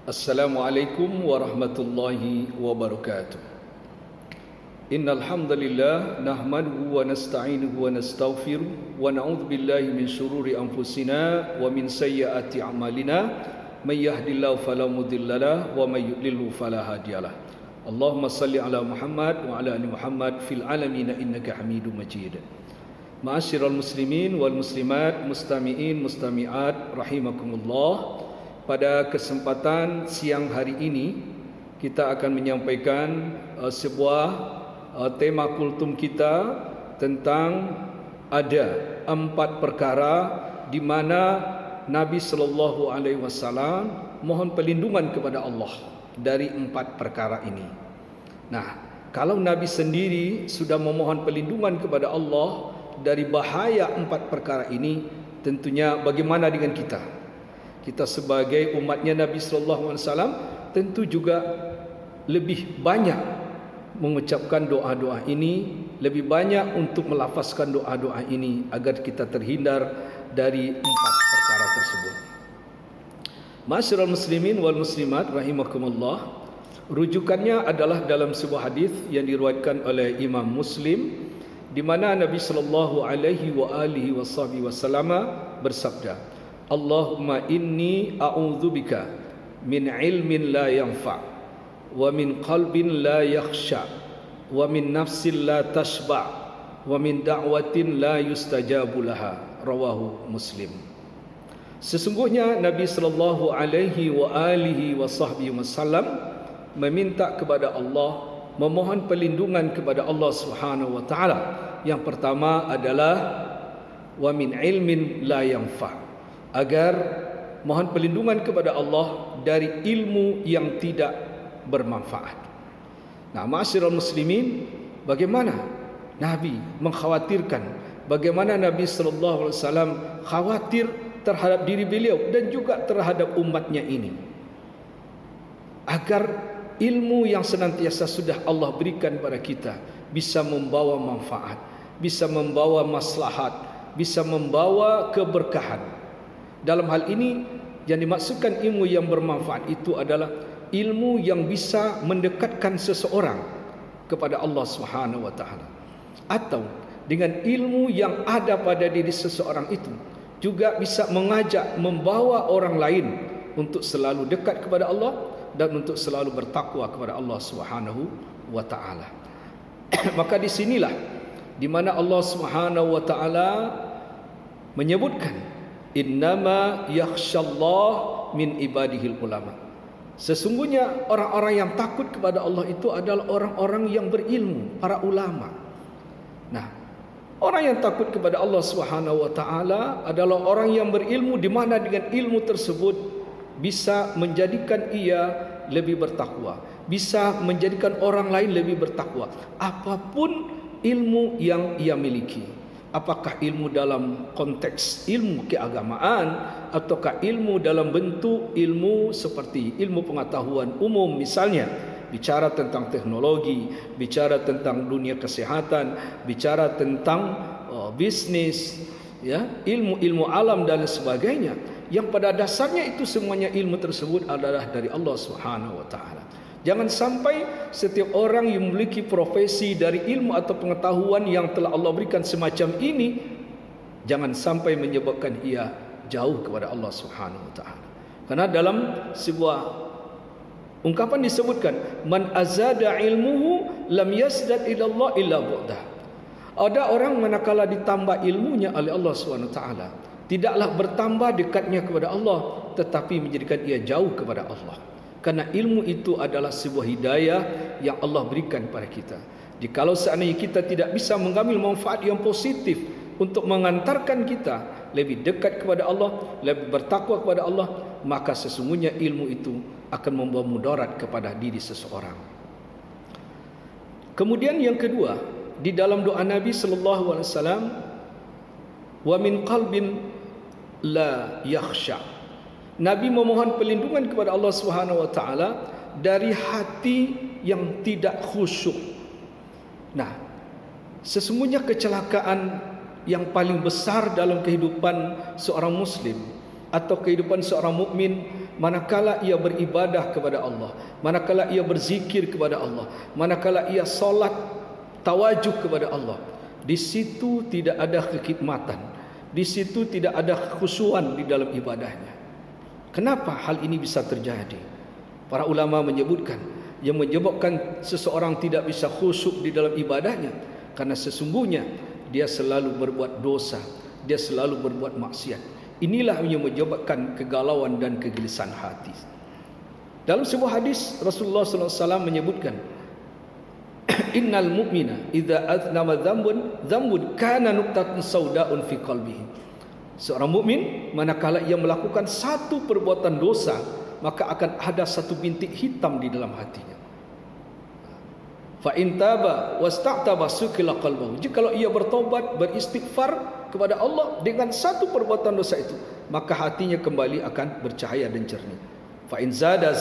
Assalamualaikum warahmatullahi wabarakatuh. Innal hamdalillah nahmaduhu wa nasta'inuhu wa nastaghfiruh wa na'udzu billahi min shururi anfusina wa min sayyiati a'malina may yahdihillahu fala mudhillalah wa may yudlilhu fala hadiyalah. Allahumma salli ala Muhammad wa ala ali Muhammad fil alamin innaka Hamidum Majid. Ma'asyiral muslimin wal muslimat, mustami'in mustami'at rahimakumullah. Pada kesempatan siang hari ini kita akan menyampaikan sebuah tema kultum kita tentang ada 4 perkara di mana Nabi sallallahu alaihi wasallam mohon perlindungan kepada Allah dari 4 perkara ini. Nah, kalau Nabi sendiri sudah memohon perlindungan kepada Allah dari bahaya 4 perkara ini, tentunya bagaimana dengan kita? Kita sebagai umatnya Nabi sallallahu alaihi wasallam tentu juga lebih banyak mengucapkan doa-doa ini, lebih banyak untuk melafazkan doa-doa ini agar kita terhindar dari 4 perkara tersebut. Ma'asyiral muslimin wal muslimat rahimakumullah. Rujukannya adalah dalam sebuah hadis yang diriwayatkan oleh Imam Muslim, di mana Nabi sallallahu alaihi wasallam bersabda, Allahumma inni a'udzubika min ilmin la yanfa' wa min qalbin la yakhsha wa min nafsin la tashba' wa min da'watin la yustajabu laha. Rawahu Muslim. Sesungguhnya Nabi sallallahu alaihi wasallam meminta kepada Allah, memohon perlindungan kepada Allah Subhanahu wa taala. Yang pertama adalah wa min ilmin la yanfa', agar mohon perlindungan kepada Allah dari ilmu yang tidak bermanfaat. Nah, ma'asyiral muslimin, bagaimana Nabi mengkhawatirkan, bagaimana Nabi sallallahu alaihi wasallam khawatir terhadap diri beliau dan juga terhadap umatnya ini, agar ilmu yang senantiasa sudah Allah berikan kepada kita bisa membawa manfaat, bisa membawa maslahat, bisa membawa keberkahan. Dalam hal ini yang dimaksudkan ilmu yang bermanfaat itu adalah ilmu yang bisa mendekatkan seseorang kepada Allah Subhanahu wa taala, atau dengan ilmu yang ada pada diri seseorang itu juga bisa mengajak, membawa orang lain untuk selalu dekat kepada Allah dan untuk selalu bertakwa kepada Allah Subhanahu wa taala. Maka di sinilah di mana Allah Subhanahu wa taala menyebutkan innama yakhshallah min ibadihil ulama. Sesungguhnya orang-orang yang takut kepada Allah itu adalah orang-orang yang berilmu, para ulama. Nah, orang yang takut kepada Allah Subhanahu wa taala adalah orang yang berilmu, di mana dengan ilmu tersebut bisa menjadikan ia lebih bertakwa, bisa menjadikan orang lain lebih bertakwa. Apapun ilmu yang ia miliki, apakah ilmu dalam konteks ilmu keagamaan ataukah ilmu dalam bentuk ilmu seperti ilmu pengetahuan umum, misalnya bicara tentang teknologi, bicara tentang dunia kesehatan, bicara tentang bisnis, ya, ilmu-ilmu alam dan sebagainya, yang pada dasarnya itu semuanya ilmu tersebut adalah dari Allah Subhanahu wa taala. Jangan sampai setiap orang yang memiliki profesi dari ilmu atau pengetahuan yang telah Allah berikan semacam ini, jangan sampai menyebabkan ia jauh kepada Allah Subhanahu wa taala. Karena dalam sebuah ungkapan disebutkan, man azada ilmuhu lam yasdad ila Allah illa bu'dah. Ada orang manakala ditambah ilmunya oleh Allah Subhanahu wa taala, tidaklah bertambah dekatnya kepada Allah, tetapi menjadikan ia jauh kepada Allah. Karena ilmu itu adalah sebuah hidayah yang Allah berikan kepada kita. Jikalau seandainya kita tidak bisa mengambil manfaat yang positif untuk mengantarkan kita lebih dekat kepada Allah, lebih bertakwa kepada Allah, maka sesungguhnya ilmu itu akan membawa mudarat kepada diri seseorang. Kemudian yang kedua, di dalam doa Nabi sallallahu alaihi wasallam, wa min qalbin la yakhsha, Nabi memohon perlindungan kepada Allah Subhanahu wa taala dari hati yang tidak khusyuk. Nah, sesungguhnya kecelakaan yang paling besar dalam kehidupan seorang muslim atau kehidupan seorang mukmin manakala ia beribadah kepada Allah, manakala ia berzikir kepada Allah, manakala ia solat tawajuh kepada Allah. Di situ tidak ada kekhidmatan, di situ tidak ada kekhusyuan di dalam ibadahnya. Kenapa hal ini bisa terjadi? Para ulama menyebutkan yang menyebabkan seseorang tidak bisa khusyuk di dalam ibadahnya karena sesungguhnya dia selalu berbuat dosa, dia selalu berbuat maksiat. Inilah yang menyebabkan kegalauan dan kegelisahan hati. Dalam sebuah hadis Rasulullah SAW menyebutkan, Innal mu'mina idza aznama dzambun kana nuqtatun saudaun fi qalbihi. Seorang mukmin manakala ia melakukan satu perbuatan dosa, maka akan ada satu bintik hitam di dalam hatinya. Fa in taba wasta'taba sukila qalbuhu. Jikalau ia bertobat, beristighfar kepada Allah dengan satu perbuatan dosa itu, maka hatinya kembali akan bercahaya dan jernih. Fa in zadat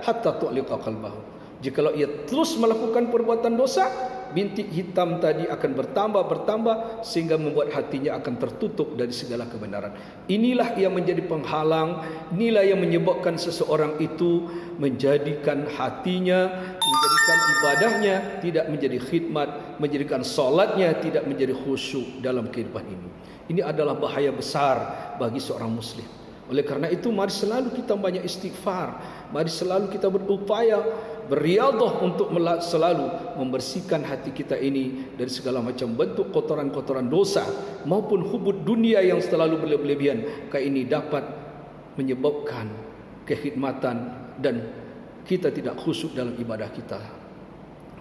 hatta tu'liqa qalbahu. Jikalau ia terus melakukan perbuatan dosa, bintik hitam tadi akan bertambah sehingga membuat hatinya akan tertutup dari segala kebenaran. Inilah yang menjadi penghalang, inilah yang menyebabkan seseorang itu menjadikan hatinya, menjadikan ibadahnya tidak menjadi khidmat, menjadikan solatnya tidak menjadi khusyuk dalam kehidupan ini. Ini adalah bahaya besar bagi seorang muslim. Oleh karena itu, mari selalu kita banyak istighfar, mari selalu kita berupaya beriadah untuk selalu membersihkan hati kita ini dari segala macam bentuk kotoran-kotoran dosa maupun hubud dunia yang selalu berlebihan. Ini dapat menyebabkan kekhidmatan dan kita tidak khusyuk dalam ibadah kita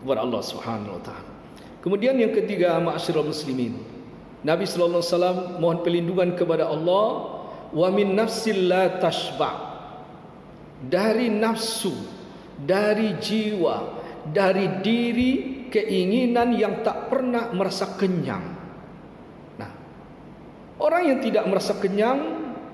kepada Allah Subhanahu wa taala. Kemudian yang ketiga, ma'asyiral muslimin, Nabi sallallahu alaihi wasallam mohon perlindungan kepada Allah, wa min nafsil la tashba', dari nafsu, dari jiwa, dari diri, keinginan yang tak pernah merasa kenyang. Nah, orang yang tidak merasa kenyang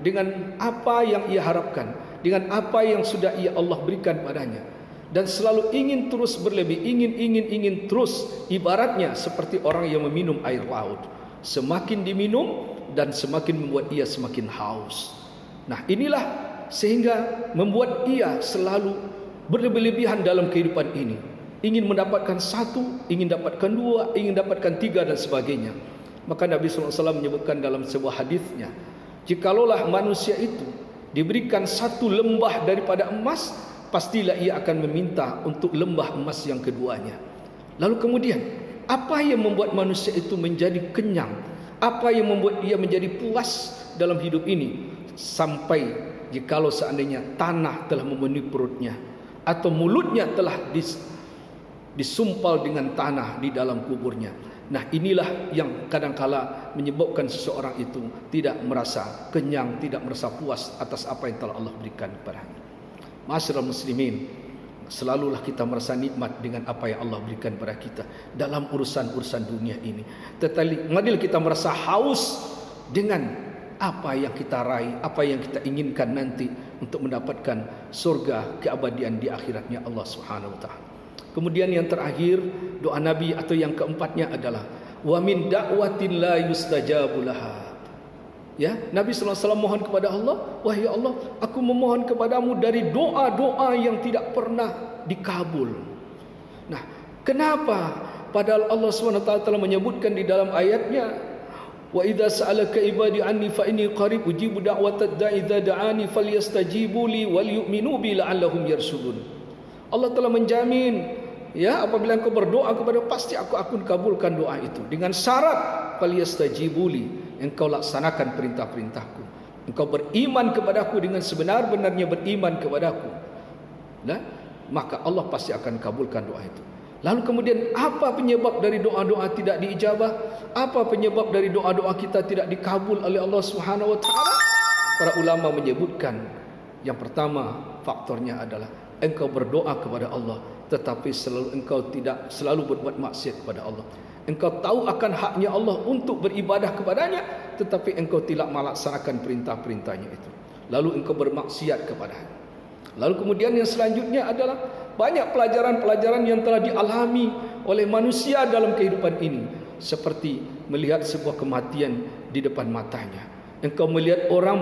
dengan apa yang ia harapkan, dengan apa yang sudah Allah berikan padanya, dan selalu ingin terus berlebih, ingin terus, ibaratnya seperti orang yang meminum air laut. Semakin diminum dan semakin membuat ia semakin haus. Nah, inilah sehingga membuat ia selalu berlebihan dalam kehidupan ini. Ingin mendapatkan satu, ingin dapatkan dua, ingin dapatkan tiga dan sebagainya. Maka Nabi SAW menyebutkan dalam sebuah hadisnya, jikalau manusia itu diberikan satu lembah daripada emas, pastilah ia akan meminta untuk lembah emas yang keduanya. Lalu kemudian, apa yang membuat manusia itu menjadi kenyang? Apa yang membuat dia menjadi puas dalam hidup ini? Sampai jikalau seandainya tanah telah memenuhi perutnya, atau mulutnya telah disumpal dengan tanah di dalam kuburnya. Nah, inilah yang kadangkala menyebabkan seseorang itu tidak merasa kenyang, tidak merasa puas atas apa yang telah Allah berikan kepadanya. Ma'asyiral muslimin, selalulah kita merasa nikmat dengan apa yang Allah berikan kepada kita dalam urusan-urusan dunia ini. Tetapi marilah kita merasa haus dengan apa yang kita raih, apa yang kita inginkan nanti untuk mendapatkan surga keabadian di akhiratnya Allah Subhanahu wa taala. Kemudian yang terakhir, doa Nabi atau yang keempatnya adalah wa min da'watin la yustajabu laha. Ya, Nabi sallallahu alaihi wasallam mohon kepada Allah, wahai Allah, aku memohon kepadamu dari doa-doa yang tidak pernah dikabul. Nah, kenapa? Padahal Allah SWT telah menyebutkan di dalam ayatnya, wa idza sa'alaka ibadi anni fa inni qarib ujibu da'watad da'i idza da'ani falyastajibu li wal yu'minu bi la'allahum yarshudun. Allah telah menjamin, ya, apabila engkau berdoa kepada, pasti aku akan kabulkan doa itu dengan syarat falyastajibu li, engkau laksanakan perintah-perintahku, engkau beriman kepadaku dengan sebenar-benarnya beriman kepadaku, nah, maka Allah pasti akan kabulkan doa itu. Lalu kemudian, apa penyebab dari doa-doa tidak diijabah? Apa penyebab dari doa-doa kita tidak dikabul oleh Allah Subhanahu wa taala? Para ulama menyebutkan, yang pertama faktornya adalah engkau berdoa kepada Allah, tetapi engkau tidak selalu berbuat maksiat kepada Allah. Engkau tahu akan haknya Allah untuk beribadah kepadanya, tetapi engkau tidak melaksanakan perintah-perintahnya itu. Lalu engkau bermaksiat kepadanya. Lalu kemudian yang selanjutnya adalah banyak pelajaran-pelajaran yang telah dialami oleh manusia dalam kehidupan ini, seperti melihat sebuah kematian di depan matanya. Engkau melihat orang